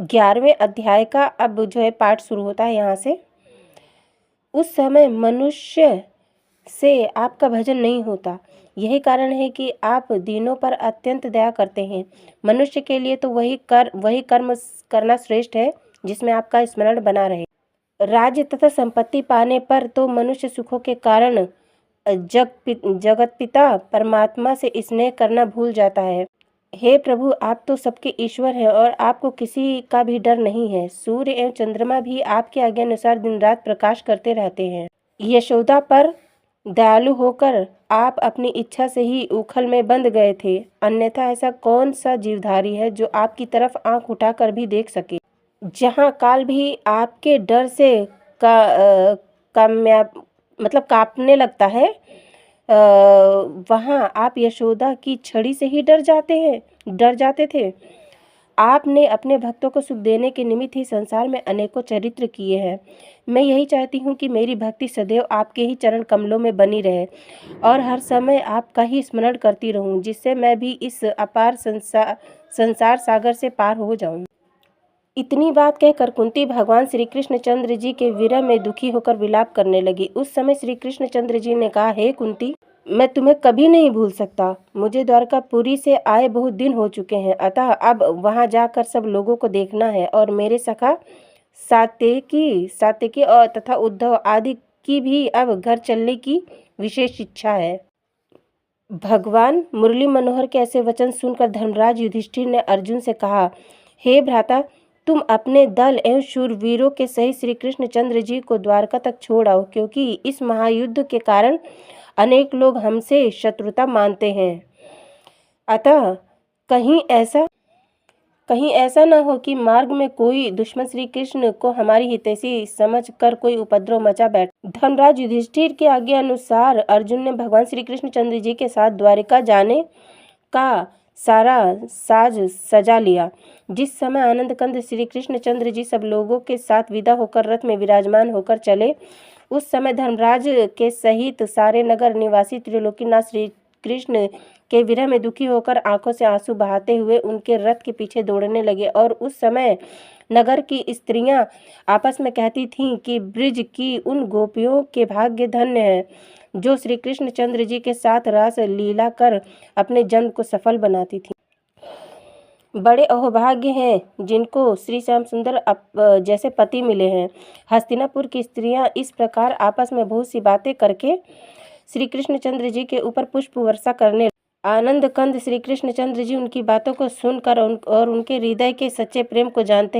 11वें अध्याय का अब जो है पाठ शुरू होता है यहाँ से। उस समय मनुष्य से आपका भजन नहीं होता, यही कारण है कि आप दीनों पर अत्यंत दया करते हैं। मनुष्य के लिए तो वही कर्म करना श्रेष्ठ है जिसमें आपका स्मरण बना रहे। राज्य तथा संपत्ति पाने पर तो मनुष्य सुखों के कारण जगत पिता परमात्मा से स्नेह करना भूल जाता है। हे प्रभु, आप तो सबके ईश्वर हैं और आपको किसी का भी डर नहीं है। सूर्य एवं चंद्रमा भी आपके आज्ञा अनुसार दिन रात प्रकाश करते रहते हैं। यशोदा पर दयालु होकर आप अपनी इच्छा से ही उखल में बंद गए थे, अन्यथा ऐसा कौन सा जीवधारी है जो आपकी तरफ आंख उठाकर भी देख सके। जहाँ काल भी आपके डर से कांपने लगता है, वहाँ आप यशोदा की छड़ी से ही डर जाते थे। आपने अपने भक्तों को सुख देने के निमित्त ही संसार में अनेकों चरित्र किए हैं। मैं यही चाहती हूँ कि मेरी भक्ति सदैव आपके ही चरण कमलों में बनी रहे और हर समय आपका ही स्मरण करती रहूँ, जिससे मैं भी इस अपार संसार सागर से पार हो जाऊँ। इतनी बात कहकर कुंती भगवान श्री कृष्णचंद्र जी के विरह में दुखी होकर विलाप करने लगी। उस समय श्री कृष्णचंद्र जी ने कहा, हे कुंती, मैं तुम्हें कभी नहीं भूल सकता। मुझे द्वारकापुरी से आए बहुत दिन हो चुके हैं, अतः अब वहां जाकर सब लोगों को देखना है और मेरे सखा सात्यकी और तथा उद्धव आदि की भी अब घर चलने की विशेष इच्छा है। भगवान मुरली मनोहर के ऐसे वचन सुनकर धर्मराज युधिष्ठिर ने अर्जुन से कहा, हे भ्राता, तुम अपने दल एवं शूरवीरों के सहित श्री कृष्णचंद्र जी को द्वारका तक छोड़ आओ, क्योंकि इस महायुद्ध के कारण अनेक लोग हमसे शत्रुता मानते हैं। अतः कहीं ऐसा न हो कि मार्ग में कोई दुश्मन श्री कृष्ण को हमारी हितैषी समझकर कोई उपद्रव मचा बैठे। धर्मराज युधिष्ठिर के आज्ञा अनुसार अर्जुन ने भगवान श्री कृष्णचंद्र जी के साथ द्वारिका जाने का सारा साज सजा लिया। जिस समय आनंद कंद श्री कृष्णचंद्र जी सब लोगों के साथ विदा होकर रथ में विराजमान होकर चले, उस समय धर्मराज के सहित सारे नगर निवासी त्रिलोकीनाथ श्री कृष्ण के विरह में दुखी होकर आंखों से आंसू बहाते हुए उनके रथ के पीछे दौड़ने लगे। और उस समय नगर की स्त्रियां आपस में कहती थीं कि ब्रिज की उन गोपियों के भाग्य धन्य है जो श्री कृष्णचंद्र जी के साथ रास लीला कर अपने जन्म को सफल बनाती थी। बड़े अहोभाग्य हैं जिनको श्री श्याम सुंदर जैसे पति मिले हैं। हस्तिनापुर की स्त्रियां इस प्रकार आपस में बहुत सी बातें करके श्री कृष्णचंद्र जी के ऊपर पुष्प वर्षा करने। आनंद कंद श्री कृष्णचंद्र जी उनकी बातों को सुनकर और उनके हृदय के सच्चे प्रेम को जानते हुए